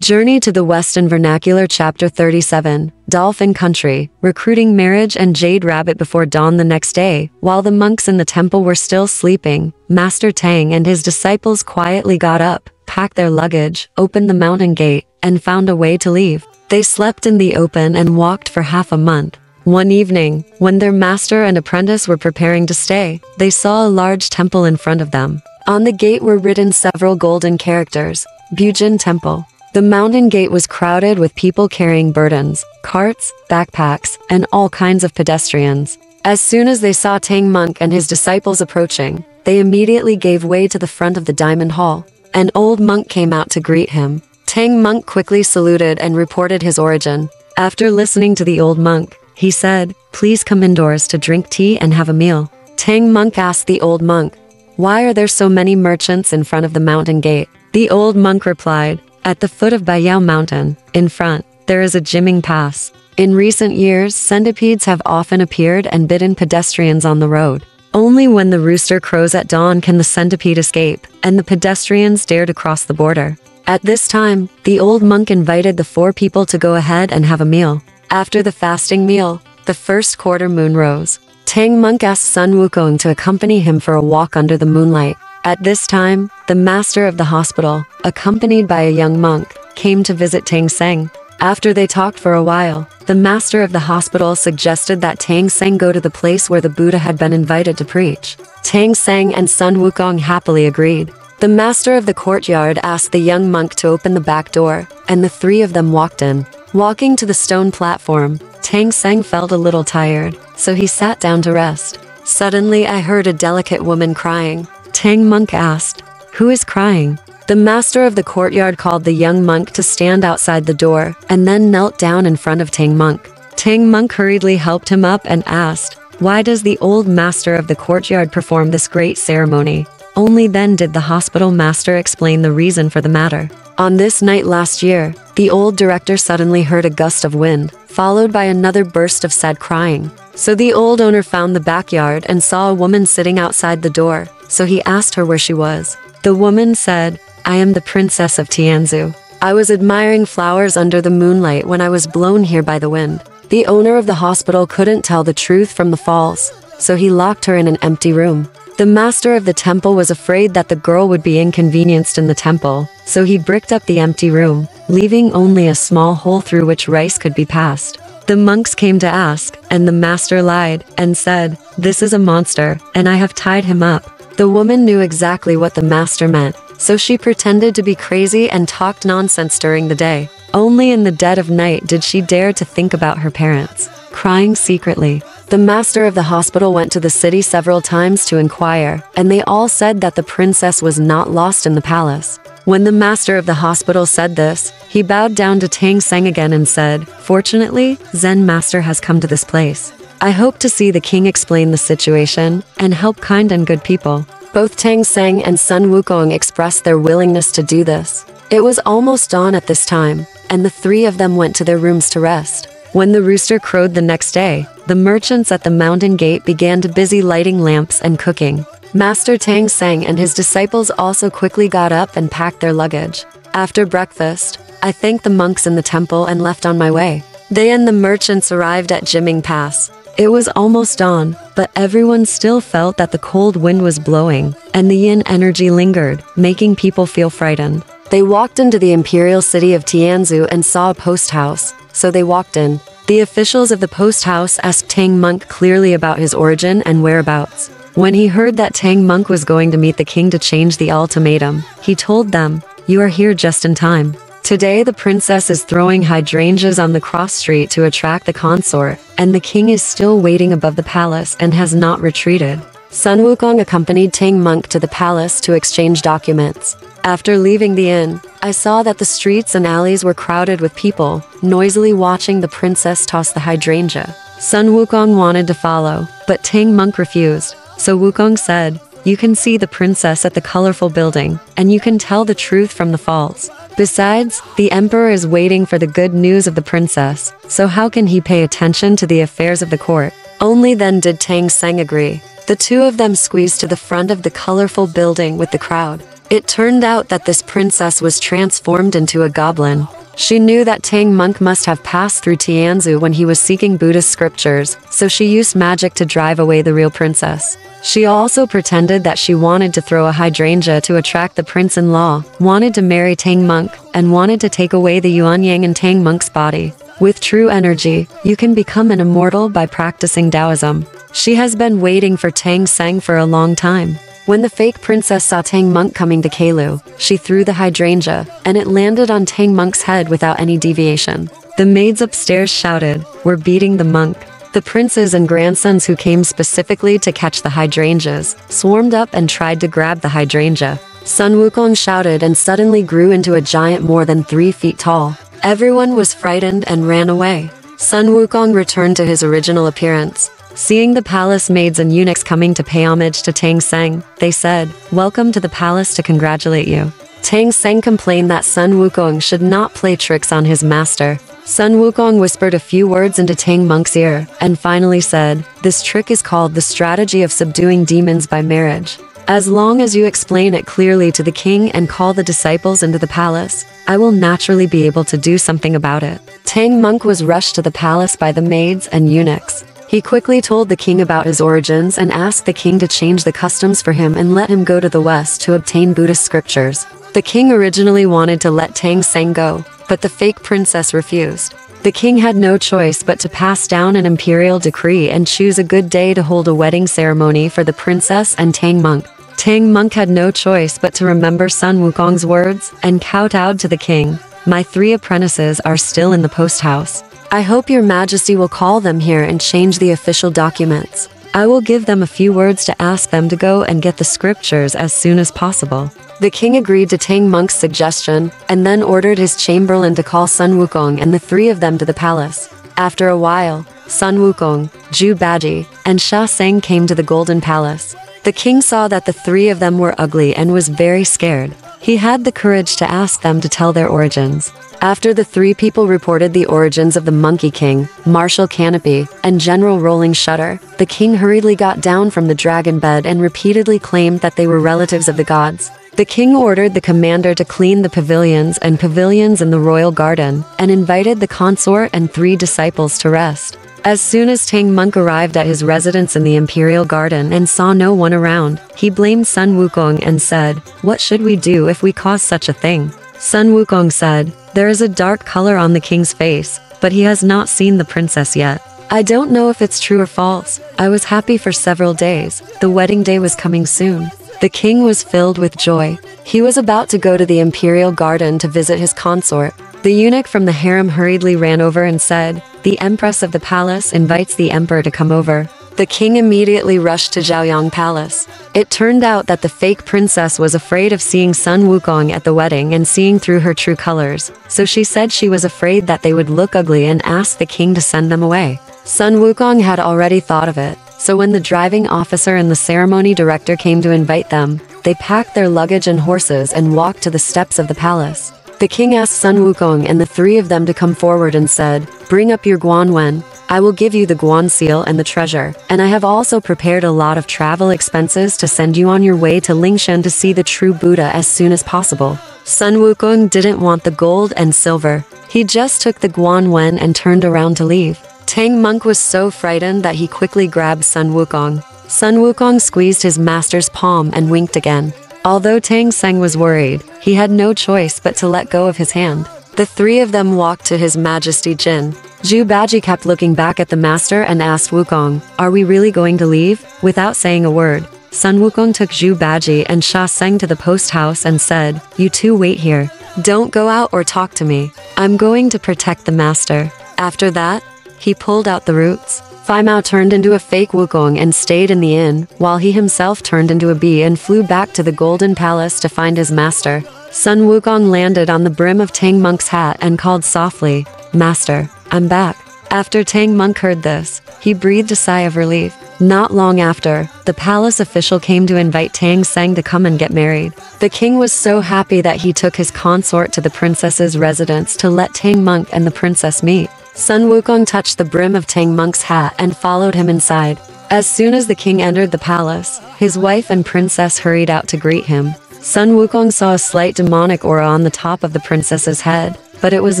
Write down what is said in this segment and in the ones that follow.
Journey to the West in Vernacular Chapter 37, Dolphin Country, recruiting marriage and Jade Rabbit before dawn the next day. While the monks in the temple were still sleeping, Master Tang and his disciples quietly got up, packed their luggage, opened the mountain gate, and found a way to leave. They slept in the open and walked for half a month. One evening, when their master and apprentice were preparing to stay, they saw a large temple in front of them. On the gate were written several golden characters, Bujin Temple. The mountain gate was crowded with people carrying burdens, carts, backpacks, and all kinds of pedestrians. As soon as they saw Tang Monk and his disciples approaching, they immediately gave way to the front of the diamond hall. An old monk came out to greet him. Tang Monk quickly saluted and reported his origin. After listening to the old monk, he said, "Please come indoors to drink tea and have a meal." Tang Monk asked the old monk, "Why are there so many merchants in front of the mountain gate?" The old monk replied, "At the foot of Baiyao Mountain, in front, there is a jimming pass. In recent years, centipedes have often appeared and bitten pedestrians on the road. Only when the rooster crows at dawn can the centipede escape, and the pedestrians dare to cross the border." At this time, the old monk invited the four people to go ahead and have a meal. After the fasting meal, the first quarter moon rose. Tang Monk asked Sun Wukong to accompany him for a walk under the moonlight. At this time, the master of the hospital, accompanied by a young monk, came to visit Tang Seng. After they talked for a while, the master of the hospital suggested that Tang Seng go to the place where the Buddha had been invited to preach. Tang Seng and Sun Wukong happily agreed. The master of the courtyard asked the young monk to open the back door, and the three of them walked in. Walking to the stone platform, Tang Seng felt a little tired, so he sat down to rest. Suddenly I heard a delicate woman crying. Tang Monk asked, "Who is crying?" The master of the courtyard called the young monk to stand outside the door, and then knelt down in front of Tang Monk. Tang Monk hurriedly helped him up and asked, "Why does the old master of the courtyard perform this great ceremony?" Only then did the hospital master explain the reason for the matter. On this night last year, the old director suddenly heard a gust of wind, followed by another burst of sad crying. So the old owner found the backyard and saw a woman sitting outside the door, so he asked her where she was. The woman said, "I am the princess of Tianzhu. I was admiring flowers under the moonlight when I was blown here by the wind." The owner of the hospital couldn't tell the truth from the false, so he locked her in an empty room. The master of the temple was afraid that the girl would be inconvenienced in the temple, so he bricked up the empty room, leaving only a small hole through which rice could be passed. The monks came to ask, and the master lied, and said, "This is a monster, and I have tied him up." The woman knew exactly what the master meant, so she pretended to be crazy and talked nonsense during the day. Only in the dead of night did she dare to think about her parents, crying secretly. The master of the hospital went to the city several times to inquire, and they all said that the princess was not lost in the palace. When the master of the hospital said this, he bowed down to Tang Seng again and said, "Fortunately, Zen master has come to this place. I hope to see the king explain the situation and help kind and good people." Both Tang Seng and Sun Wukong expressed their willingness to do this. It was almost dawn at this time, and the three of them went to their rooms to rest. When the rooster crowed the next day, the merchants at the mountain gate began to busy lighting lamps and cooking. Master Tang Seng and his disciples also quickly got up and packed their luggage. After breakfast, I thanked the monks in the temple and left on my way. They and the merchants arrived at Jimming Pass. It was almost dawn, but everyone still felt that the cold wind was blowing, and the yin energy lingered, making people feel frightened. They walked into the imperial city of Tianzhu and saw a post house, so they walked in. The officials of the post house asked Tang Monk clearly about his origin and whereabouts. When he heard that Tang Monk was going to meet the king to change the ultimatum, he told them, "You are here just in time. Today the princess is throwing hydrangeas on the cross street to attract the consort, and the king is still waiting above the palace and has not retreated." Sun Wukong accompanied Tang Monk to the palace to exchange documents. After leaving the inn, I saw that the streets and alleys were crowded with people, noisily watching the princess toss the hydrangea. Sun Wukong wanted to follow, but Tang Monk refused. So Wukong said, "You can see the princess at the colorful building, and you can tell the truth from the false. Besides, the emperor is waiting for the good news of the princess, so how can he pay attention to the affairs of the court?" Only then did Tang Seng agree. The two of them squeezed to the front of the colorful building with the crowd. It turned out that this princess was transformed into a goblin. She knew that Tang Monk must have passed through Tianzhu when he was seeking Buddhist scriptures, so she used magic to drive away the real princess. She also pretended that she wanted to throw a hydrangea to attract the prince-in-law, wanted to marry Tang Monk, and wanted to take away the yuan-yang in Tang Monk's body. With true energy, you can become an immortal by practicing Taoism. She has been waiting for Tang Seng for a long time. When the fake princess saw Tang Monk coming to Keilu, she threw the hydrangea, and it landed on Tang Monk's head without any deviation. The maids upstairs shouted, "We're beating the monk." The princes and grandsons who came specifically to catch the hydrangeas swarmed up and tried to grab the hydrangea. Sun Wukong shouted and suddenly grew into a giant more than 3 feet tall. Everyone was frightened and ran away. Sun Wukong returned to his original appearance. Seeing the palace maids and eunuchs coming to pay homage to Tang Seng, they said, "Welcome to the palace to congratulate you." Tang Seng complained that Sun Wukong should not play tricks on his master. Sun Wukong whispered a few words into Tang Monk's ear, and finally said, "This trick is called the strategy of subduing demons by marriage. As long as you explain it clearly to the king and call the disciples into the palace, I will naturally be able to do something about it." Tang Monk was rushed to the palace by the maids and eunuchs. He quickly told the king about his origins and asked the king to change the customs for him and let him go to the west to obtain Buddhist scriptures. The king originally wanted to let Tang Seng go, but the fake princess refused. The king had no choice but to pass down an imperial decree and choose a good day to hold a wedding ceremony for the princess and Tang Monk. Tang Monk had no choice but to remember Sun Wukong's words and kowtowed to the king. "My 3 apprentices are still in the post house. I hope your majesty will call them here and change the official documents. I will give them a few words to ask them to go and get the scriptures as soon as possible." The king agreed to Tang Monk's suggestion, and then ordered his chamberlain to call Sun Wukong and the 3 of them to the palace. After a while, Sun Wukong, Zhu Bajie, and Sha Seng came to the Golden Palace. The king saw that the 3 of them were ugly and was very scared. He had the courage to ask them to tell their origins. After the 3 people reported the origins of the Monkey King, Martial Canopy, and General Rolling Shutter, the king hurriedly got down from the dragon bed and repeatedly claimed that they were relatives of the gods. The king ordered the commander to clean the pavilions in the royal garden, and invited the consort and 3 disciples to rest. As soon as Tang Monk arrived at his residence in the imperial garden and saw no one around, he blamed Sun Wukong and said, "What should we do if we cause such a thing?" Sun Wukong said, "There is a dark color on the king's face, but he has not seen the princess yet. I don't know if it's true or false. I was happy for several days. The wedding day was coming soon." The king was filled with joy. He was about to go to the imperial garden to visit his consort. The eunuch from the harem hurriedly ran over and said, "The empress of the palace invites the emperor to come over." The king immediately rushed to Zhaoyang Palace. It turned out that the fake princess was afraid of seeing Sun Wukong at the wedding and seeing through her true colors, so she said she was afraid that they would look ugly and asked the king to send them away. Sun Wukong had already thought of it, so when the driving officer and the ceremony director came to invite them, they packed their luggage and horses and walked to the steps of the palace. The king asked Sun Wukong and the 3 of them to come forward and said, "Bring up your guanwen. I will give you the guan seal and the treasure, and I have also prepared a lot of travel expenses to send you on your way to Lingshan to see the true Buddha as soon as possible." Sun Wukong didn't want the gold and silver. He just took the guanwen and turned around to leave. Tang Monk was so frightened that he quickly grabbed Sun Wukong. Sun Wukong squeezed his master's palm and winked again. Although Tang Seng was worried, he had no choice but to let go of his hand. The 3 of them walked to His Majesty Jin. Zhu Bajie kept looking back at the master and asked Wukong, "Are we really going to leave?" Without saying a word, Sun Wukong took Zhu Bajie and Sha Seng to the post house and said, "You 2 wait here. Don't go out or talk to me. I'm going to protect the master." After that, he pulled out the roots. Fai Mao turned into a fake Wukong and stayed in the inn, while he himself turned into a bee and flew back to the Golden Palace to find his master. Sun Wukong landed on the brim of Tang Monk's hat and called softly, "Master, I'm back." After Tang Monk heard this, he breathed a sigh of relief. Not long after, the palace official came to invite Tang Seng to come and get married. The king was so happy that he took his consort to the princess's residence to let Tang Monk and the princess meet. Sun Wukong touched the brim of Tang Monk's hat and followed him inside. As soon as the king entered the palace, his wife and princess hurried out to greet him. Sun Wukong saw a slight demonic aura on the top of the princess's head, but it was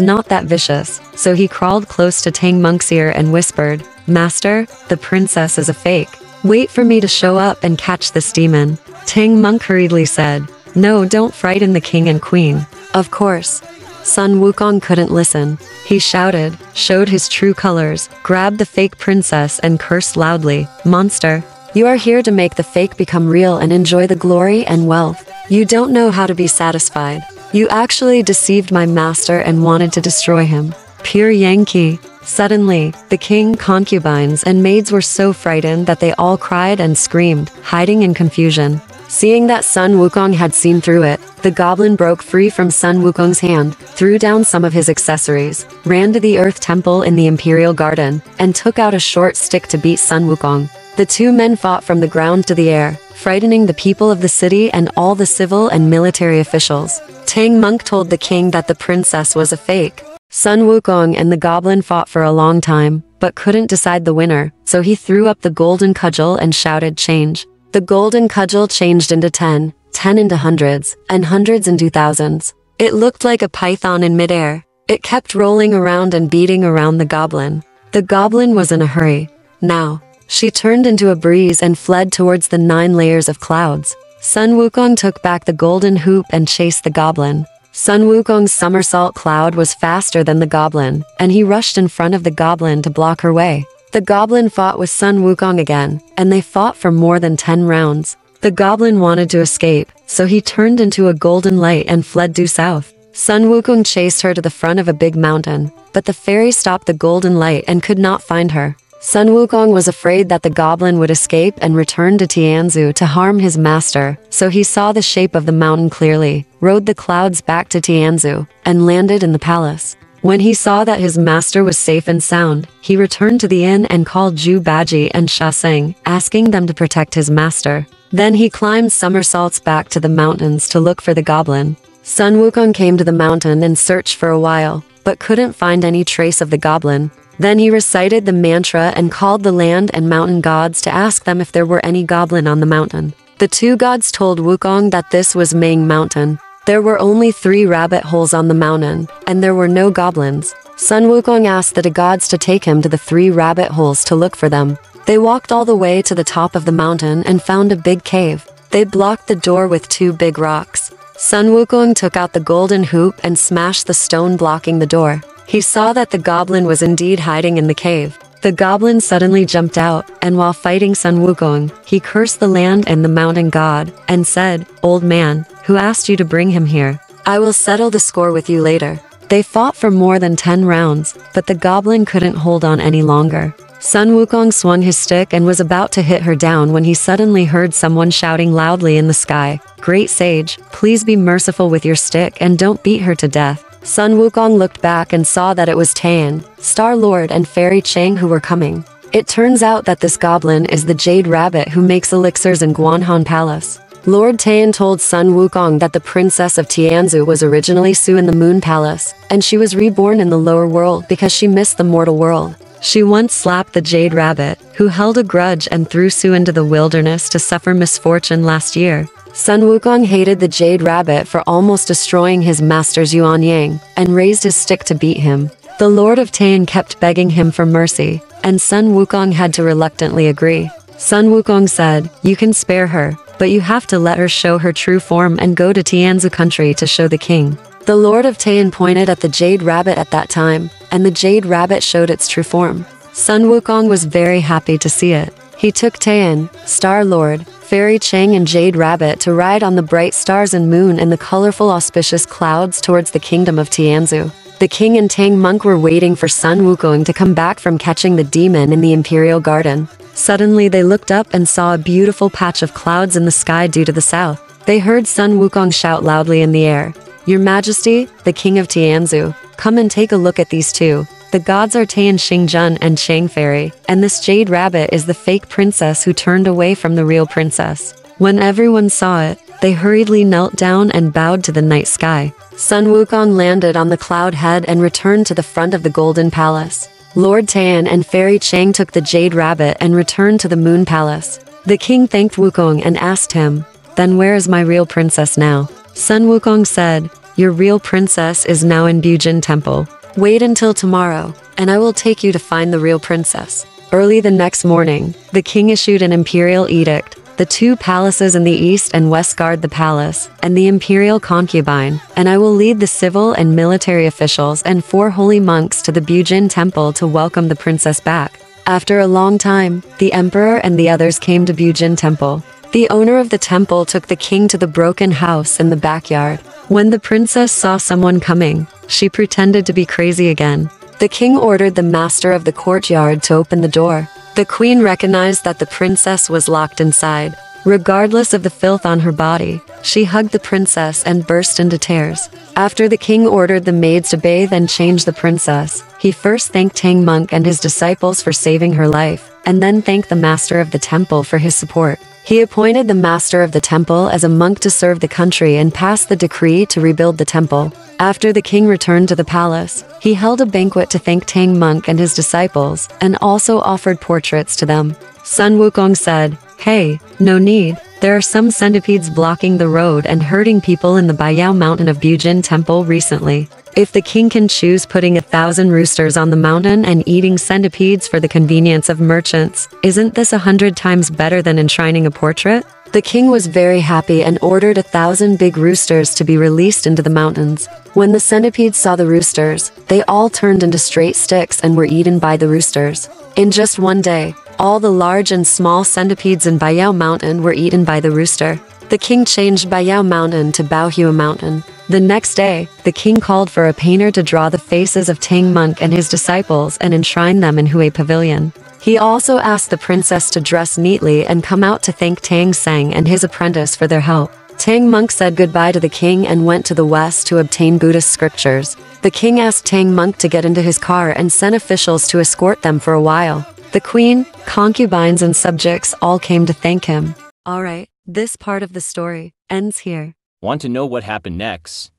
not that vicious, so he crawled close to Tang Monk's ear and whispered, "Master, the princess is a fake. Wait for me to show up and catch this demon." Tang Monk hurriedly said, "No, don't frighten the king and queen." Of course. Sun Wukong couldn't listen. He shouted, showed his true colors, grabbed the fake princess and cursed loudly, "Monster! You are here to make the fake become real and enjoy the glory and wealth. You don't know how to be satisfied. You actually deceived my master and wanted to destroy him. Pure Yankee." Suddenly, the king, concubines, and maids were so frightened that they all cried and screamed, hiding in confusion. Seeing that Sun Wukong had seen through it, the goblin broke free from Sun Wukong's hand, threw down some of his accessories, ran to the Earth Temple in the Imperial Garden, and took out a short stick to beat Sun Wukong. The two men fought from the ground to the air, frightening the people of the city and all the civil and military officials. Tang Monk told the king that the princess was a fake. Sun Wukong and the goblin fought for a long time, but couldn't decide the winner, so he threw up the golden cudgel and shouted, "Change." The golden cudgel changed into 10, 10 into hundreds, and hundreds into thousands. It looked like a python in midair. It kept rolling around and beating around the goblin. The goblin was in a hurry. Now, she turned into a breeze and fled towards the 9 layers of clouds. Sun Wukong took back the golden hoop and chased the goblin. Sun Wukong's somersault cloud was faster than the goblin, and he rushed in front of the goblin to block her way. The goblin fought with Sun Wukong again, and they fought for more than 10 rounds. The goblin wanted to escape, so he turned into a golden light and fled due south. Sun Wukong chased her to the front of a big mountain, but the fairy stopped the golden light and could not find her. Sun Wukong was afraid that the goblin would escape and return to Tianzhu to harm his master, so he saw the shape of the mountain clearly, rode the clouds back to Tianzhu, and landed in the palace. When he saw that his master was safe and sound, he returned to the inn and called Zhu Bajie and Shaseng, asking them to protect his master. Then he climbed somersaults back to the mountains to look for the goblin. Sun Wukong came to the mountain and searched for a while, but couldn't find any trace of the goblin. Then he recited the mantra and called the land and mountain gods to ask them if there were any goblin on the mountain. The 2 gods told Wukong that this was Ming Mountain. There were only 3 rabbit holes on the mountain, and there were no goblins. Sun Wukong asked the gods to take him to the 3 rabbit holes to look for them. They walked all the way to the top of the mountain and found a big cave. They blocked the door with 2 big rocks. Sun Wukong took out the golden hoop and smashed the stone blocking the door. He saw that the goblin was indeed hiding in the cave. The goblin suddenly jumped out, and while fighting Sun Wukong, he cursed the land and the mountain god, and said, "Old man, who asked you to bring him here? I will settle the score with you later." They fought for more than 10 rounds, but the goblin couldn't hold on any longer. Sun Wukong swung his stick and was about to hit her down when he suddenly heard someone shouting loudly in the sky, "Great sage, please be merciful with your stick and don't beat her to death." Sun Wukong looked back and saw that it was Tan, Star Lord and Fairy Chang who were coming. It turns out that this goblin is the Jade Rabbit who makes elixirs in Guanhan Palace. Lord Tan told Sun Wukong that the princess of Tianzhu was originally Su in the Moon Palace, and she was reborn in the lower world because she missed the mortal world. She once slapped the Jade Rabbit, who held a grudge and threw Su into the wilderness to suffer misfortune last year. Sun Wukong hated the Jade Rabbit for almost destroying his master's Yuan Yang, and raised his stick to beat him. The Lord of Tan kept begging him for mercy, and Sun Wukong had to reluctantly agree. Sun Wukong said, "You can spare her, but you have to let her show her true form and go to Tianzhu country to show the king." The Lord of Tan pointed at the Jade Rabbit at that time, and the Jade Rabbit showed its true form. Sun Wukong was very happy to see it. He took Tan, Star Lord, Fairy Chang and Jade Rabbit to ride on the bright stars and moon in the colorful auspicious clouds towards the kingdom of Tianzhu. The king and Tang Monk were waiting for Sun Wukong to come back from catching the demon in the Imperial Garden. Suddenly they looked up and saw a beautiful patch of clouds in the sky due to the south. They heard Sun Wukong shout loudly in the air, "Your Majesty, the king of Tianzhu, come and take a look at these 2. The gods are Tan Xingjun and Chang Fairy, and this Jade Rabbit is the fake princess who turned away from the real princess." When everyone saw it, they hurriedly knelt down and bowed to the night sky. Sun Wukong landed on the cloud head and returned to the front of the Golden Palace. Lord Tan and Fairy Chang took the Jade Rabbit and returned to the Moon Palace. The king thanked Wukong and asked him, Then where is my real princess now? Sun Wukong said, your real princess is now in Bujin Temple. Wait until tomorrow, and I will take you to find the real princess. Early the next morning, the king issued an imperial edict. The 2 palaces in the east and west guard the palace, and the imperial concubine, and I will lead the civil and military officials and 4 holy monks to the Bujin Temple to welcome the princess back. After a long time, the emperor and the others came to Bujin Temple. The owner of the temple took the king to the broken house in the backyard. When the princess saw someone coming, she pretended to be crazy again. The king ordered the master of the courtyard to open the door. The queen recognized that the princess was locked inside. Regardless of the filth on her body, she hugged the princess and burst into tears. After the king ordered the maids to bathe and change the princess, he first thanked Tang Monk and his disciples for saving her life, and then thanked the master of the temple for his support. He appointed the master of the temple as a monk to serve the country and passed the decree to rebuild the temple. After the king returned to the palace, he held a banquet to thank Tang Monk and his disciples, and also offered portraits to them. Sun Wukong said, hey, no need. There are some centipedes blocking the road and hurting people in the Baiyao mountain of Bujin Temple recently. If the king can choose putting 1,000 roosters on the mountain and eating centipedes for the convenience of merchants, isn't this 100 times better than enshrining a portrait? The king was very happy and ordered 1,000 big roosters to be released into the mountains. When the centipedes saw the roosters, they all turned into straight sticks and were eaten by the roosters. In just one day, all the large and small centipedes in Baiyao Mountain were eaten by the rooster. The king changed Baiyao Mountain to Baohua Mountain. The next day, the king called for a painter to draw the faces of Tang Monk and his disciples and enshrine them in Hui Pavilion. He also asked the princess to dress neatly and come out to thank Tang Seng and his apprentice for their help. Tang Monk said goodbye to the king and went to the west to obtain Buddhist scriptures. The king asked Tang Monk to get into his car and sent officials to escort them for a while. The queen, concubines and subjects all came to thank him. Alright, this part of the story ends here. Want to know what happened next?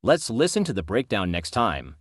Let's listen to the breakdown next time.